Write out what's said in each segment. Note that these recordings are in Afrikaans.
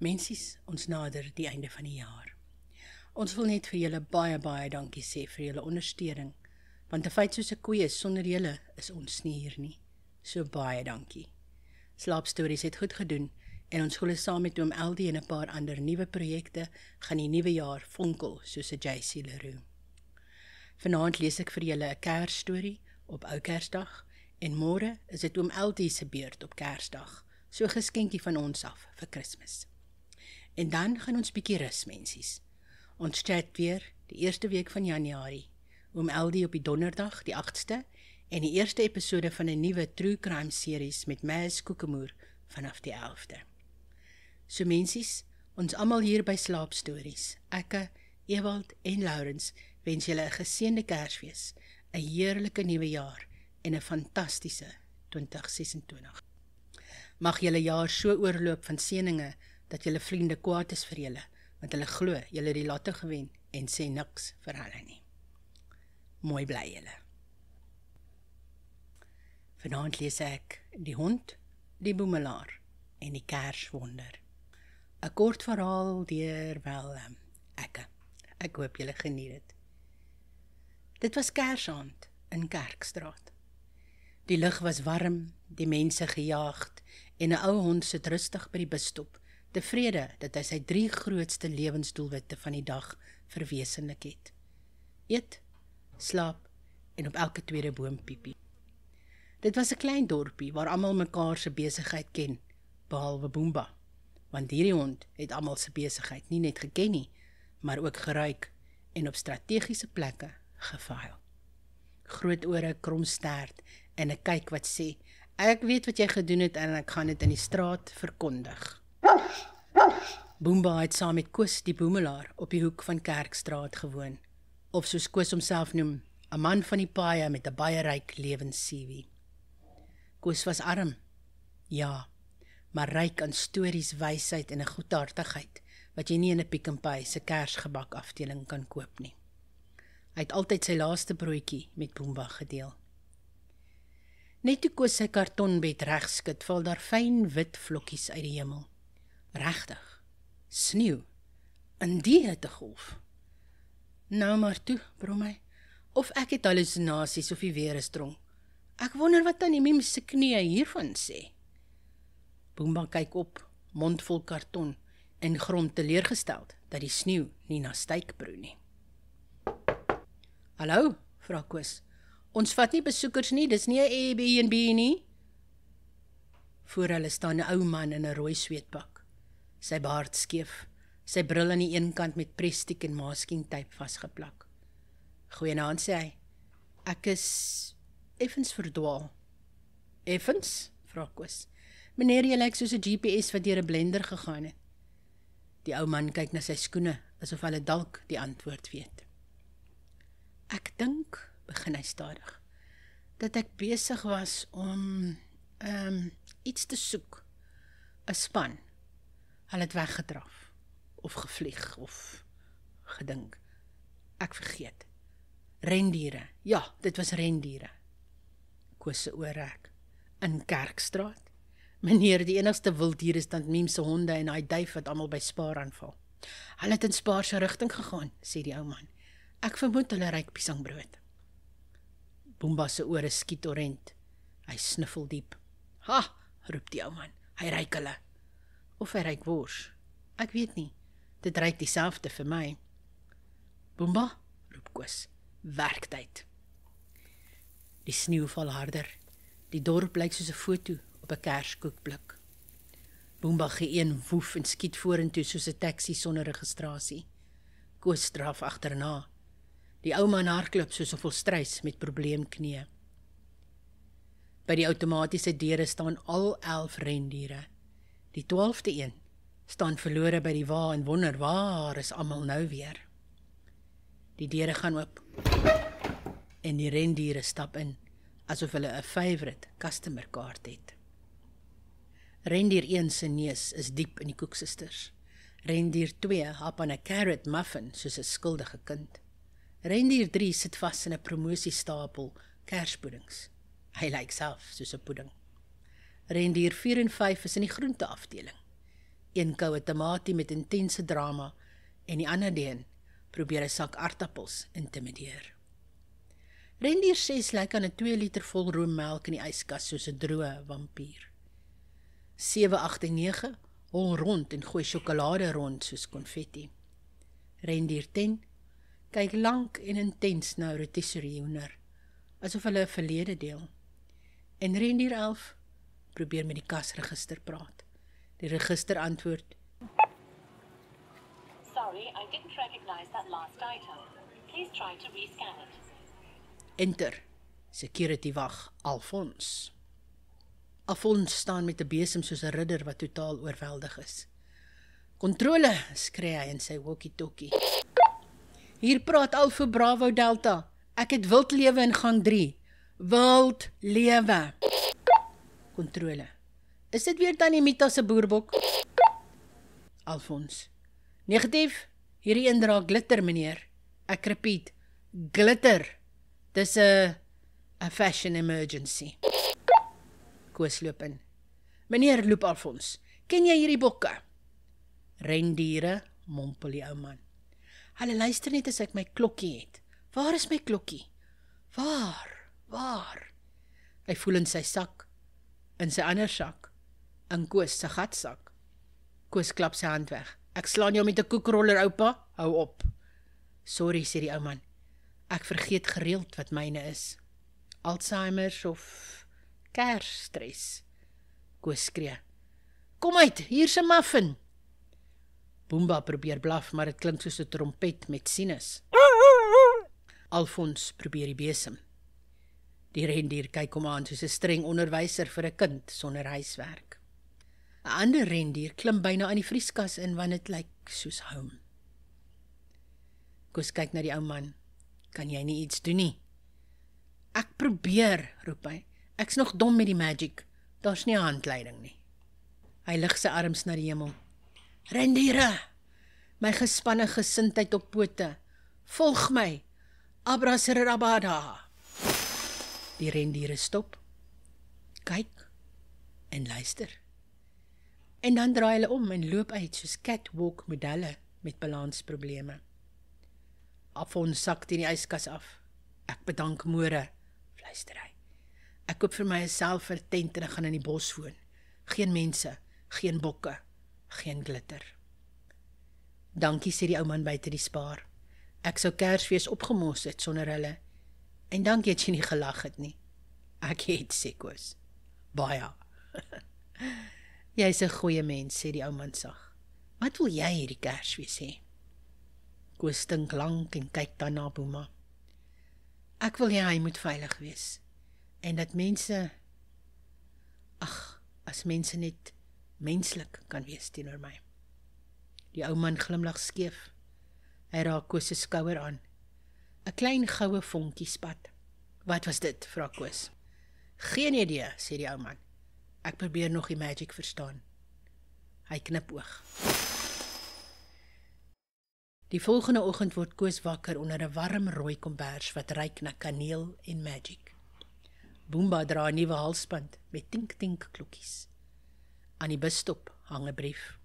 Mensies, ons nader die einde van die jaar. Ons wil net vir julle baie dankie sê vir julle ondersteuning, want 'n feit soos 'n koei is sonder julle is ons nie hier nie. So baie dankie. Slaapstories het goed gedoen en ons glo saam met oom Eldie en 'n paar ander nuwe projekte gaan die nuwe jaar vonkel soos 'n JC Leroux. Vanaand lees ek vir julle 'n Kersstorie op Ou Kersdag en môre is dit oom Eldie se beurt op Kersdag, so 'n geskenkie van ons af vir Kersfees. En dan gaan ons bietjie rus, mensies. Ons chat weer die eerste week van Januarie, oom Eldie op die donderdag, die 8ste, en die eerste episode van 'n nuwe True Crime series met Maz Kokemoer vanaf die 11de. So mensies, ons almal hier by Slaapstories, Ekke, Ewald en Laurens, wens julle 'n geseënde Kersfees, 'n heerlike nuwe jaar en 'n fantastiese 2026. Mag julle jaar so oorloop van seëninge dat julle vriende kwaad is vir julle, want hulle glo julle het die lotte gewen en sê niks vir hulle nie. Mooi bly julle. Vanaand lees ek Die hond, die boemelaar en die Kerswonder. 'n kort verhaal deur Ekke. Ek hoop julle geniet dit. Dit was Kersaand in Kerkstraat. Die lug was warm, die mense gejaagd en 'n ou hond sit rustig by die busstop, tevrede dat hy sy 3 grootste lewensdoelwitte van die dag verwesenlik het. Eet, slaap en op elke tweede boom piepie. Dit was 'n klein dorpie waar almal mekaar se besigheid ken, behalwe Boomba, want hierdie hond het almal se besigheid nie net geken nie, maar ook geruik en op strategiese plekke gevaal. Groot ore, krom stert en 'n kyk wat sê, ek weet wat jy gedoen het en ek gaan dit in die straat verkondig. Boomba het saam met Koos die boemelaar op die hoek van Kerkstraat gewoon, of soos Koos homself noem, 'n man van die paaie met 'n baie ryk lewenssiewie. Koos was arm, ja, maar ryk aan stories, wysheid en 'n goedhartigheid, wat jy nie in 'n Pick n Pay se Kersgebak afdeling kan koop nie. Hy het altyd sy laaste broodjie met Boomba gedeel. Net toe Koos sy kartonbed regskud, val daar fyn wit vlokkies uit die hemel. Regtig, sneeu, in die hittegolf. Nou maar toe, brom hy, of ek het hallusinasies of die weer is dronk. Ek wonder wat aan die miem se knie hiervan sê. Boomba kyk op, mond vol karton, en grom teleurgesteld dat die sneeu nie na styk broe nie. Hallo, vra Koos, ons vat nie besoekers nie, dis nie 'n Airbnb nie. Voor hulle staan 'n ou man in 'n rooi sweetpak, sy baard skeef, sy bril aan die een kant met prestiek en masking-tape vasgeplak. Goeienaand, sê hy, ek is effens verdwaal. Effens, vra Koos, meneer, jy lyk soos 'n GPS wat deur 'n blender gegaan het. Die ou man kyk na sy skoene, asof hulle dalk die antwoord weet. Ek dink, begin hy stadig, dat ek besig was om iets te soek. 'n Span. Hulle het weggedraf, of gevlieg, of gedink. Ek vergeet. Rendiere. Ja, dit was rendiere. Koos se oor rek. In Kerkstraat? Meneer, die enigste wilddier is dan Miem se honde en hy duif wat almal by Spaar aanval. Hulle het in Spaar se rigting gegaan, sê die ou man. Ek vermoed hulle ryk piesangbrood. Boomba se ore skiet orent. Hy sniffel diep. Ha, roep die ou man. Hy ryk hulle. Of hy ryk wors. Ek weet nie. Dit ryk dieselfde vir my. Boomba, roep Koos. Werktyd. Die sneeu val harder. Die dorp lyk soos 'n foto op 'n kerskoekblik. Boomba gee een woef en skiet vorentoe soos 'n taxi sonder registrasie. Koos draf agterna. Die ou man hardloop soos 'n volstrys met probleemknieë. By die outomatiese deure staan al 11 rendiere. Die 12de een staan verlore by die wa en wonder waar is almal nou weer. Die deure gaan oop en die rendiere stap in, asof hulle 'n favorite customer kaart het. Rendier 1 se neus is diep in die koeksisters. Rendier 2 hap aan 'n carrot muffin soos 'n skuldige kind. Rendier 3 sit vas in 'n promosiestapel kerspuddings. Hy lyk self soos 'n pudding. Rendier 4 en 5 is in die groenteafdeling. Een koue tamatie met intense drama en die ander een probeer 'n sak aardappels intimideer. Rendier 6 lyk aan 'n 2 liter vol roommelk in die yskas soos 'n droë vampier. 7, 8 en 9 hol rond en gooi sjokolade rond soos konfetti. Rendier 10 kyk lank en intens na 'n rotisserie hoender, asof hulle 'n verlede deel. En Rendier 11 probeer met die kasregister praat. Die register antwoord: Sorry, I didn't recognize that last item. Please try to rescan it. Enter, security wag, Alfons. Alfons staan met 'n besem soos 'n ridder wat totaal oorweldig is. Kontrole, skree hy in sy walkie-talkie. Hier praat Alfa Bravo Delta. Ek het wild lewe in gang 3. Wild lewe. Kontrole. Is dit weer tannie Mita se boerbok? Alfons. Negatief. Hierdie een dra glitter, meneer. Ek repeat, glitter. Dis 'n fashion emergency. Koos loop in. Meneer, loop Alfons. Ken jy hierdie bokke? Rendiere, mompel die ou man. Hulle luister net as ek my klokkie het. Waar is my klokkie? Waar? Hy voel in sy sak, in sy ander sak, in Koos se gatsak. Koos klap sy hand weg. Ek slaan jou met 'n koekroller, oupa. Hou op. Sorry, sê die ou man. Ek vergeet gereeld wat myne is. Alzheimer's of kersstres. Koos skree. Kom uit, hier's 'n muffin. Boomba probeer blaf, maar dit klink soos 'n trompet met sinus. Alfons probeer die besem. Die rendier kyk hom aan soos 'n streng onderwyser vir 'n kind sonder huiswerk. 'n Ander rendier klim byna aan die vrieskas in want dit lyk soos home. Koos kyk na die ou man. Kan jy nie iets doen nie? Ek probeer, roep hy. Ek's nog dom met die magic. Daar's nie 'n handleiding nie. Hy lig sy arms na die hemel. Rendiere, my gespanne gesindheid op pote. Volg my. Abrasarabada. Die rendiere stop, kyk en luister. En dan draai hulle om en loop uit soos catwalk modelle met balansprobleme. Alfons sak teen die yskas af. Ek bedank môre, fluister hy. Ek koop vir myself 'n tent en ek gaan in die bos woon. Geen mense, geen bokke, geen glitter. Dankie, sê die ou man buite die spaar. Ek sou Kersfees opgemors het sonder hulle. En dankie het jy nie gelag het nie. Ek het, sê Koos. Baie. Jy's 'n goeie mens, sê die ou man sag. Wat wil jy hierdie Kersfees hê? Koos stink lank en kyk dan na Boema. Ek wil hy moet veilig wees. En dat mense, as mense net menslik kan wees teenoor my. Die ou man glimlag skeef. Hy raak Koos se skouer aan. 'n Klein goue vonkie spat. Wat was dit, vra Koos. Geen idee, sê die ou man. Ek probeer nog die magic verstaan. Hy knip oog. Die volgende oggend word Koos wakker onder 'n warm rooi kombers wat ruik na kaneel en magic. Boomba dra 'n nuwe halsband met tink-tink klokkies. Aan die busstop hang 'n brief.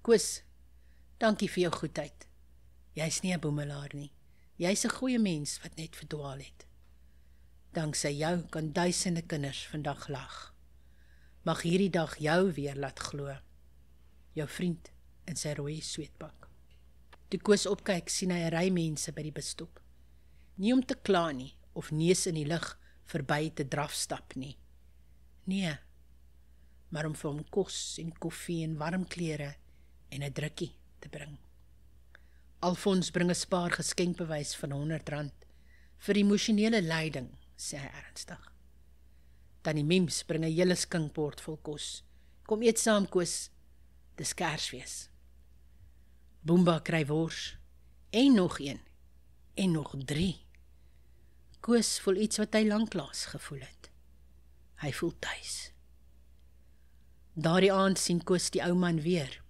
Koos, dankie vir jou goedheid. Jy's nie 'n boemelaar nie. Jy's 'n goeie mens wat net verdwaal het. Danksy jou kan duisende kinders vandag lag. Mag hierdie dag jou weer laat glo. Jou vriend in sy rooi sweetpak. Toe Koos opkyk, sien hy 'n ry mense by die busstop. Nie om te kla nie, of neus in die lug verby te drafstap nie. Nee, maar om vir hom kos en koffie en warm klere en 'n drukkie te bring. Alfons bring 'n spaar geskenkbewys van R100 vir emosionele leiding, sê hy ernstig. Tannie Mims bring 'n hele skinkbord vol kos. Kom eet saam, Koos. Dis Kersfees. Boomba kry wors. En nog een. En nog 3. Koos voel iets wat hy lanklaas gevoel het. Hy voel tuis. Daardie aand sien Koos die ou man weer.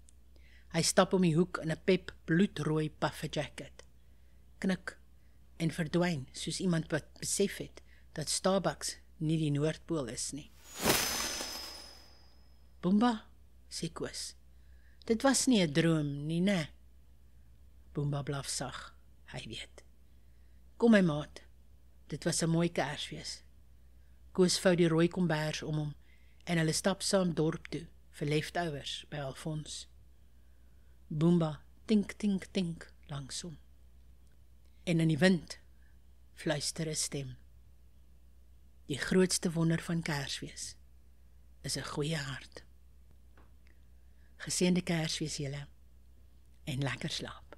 Hy stap om die hoek in 'n pep bloedrooi puffer jacket. Knik en verdwyn soos iemand wat besef het dat Starbucks nie die Noordpool is nie. Boomba, sê Koos. Dit was nie 'n droom nie, né? Boomba blaf sag, hy weet. Kom my maat, dit was 'n mooi Kersfees. Koos vou die rooi kombers om hom en hulle stap saam dorp toe vir leftovers by Alfons. Boomba tink, tink, tink langs hom. En in die wind fluister 'n stem. Die grootste wonder van Kersfees is 'n goeie hart. Geseënde Kersfees julle en lekker slaap.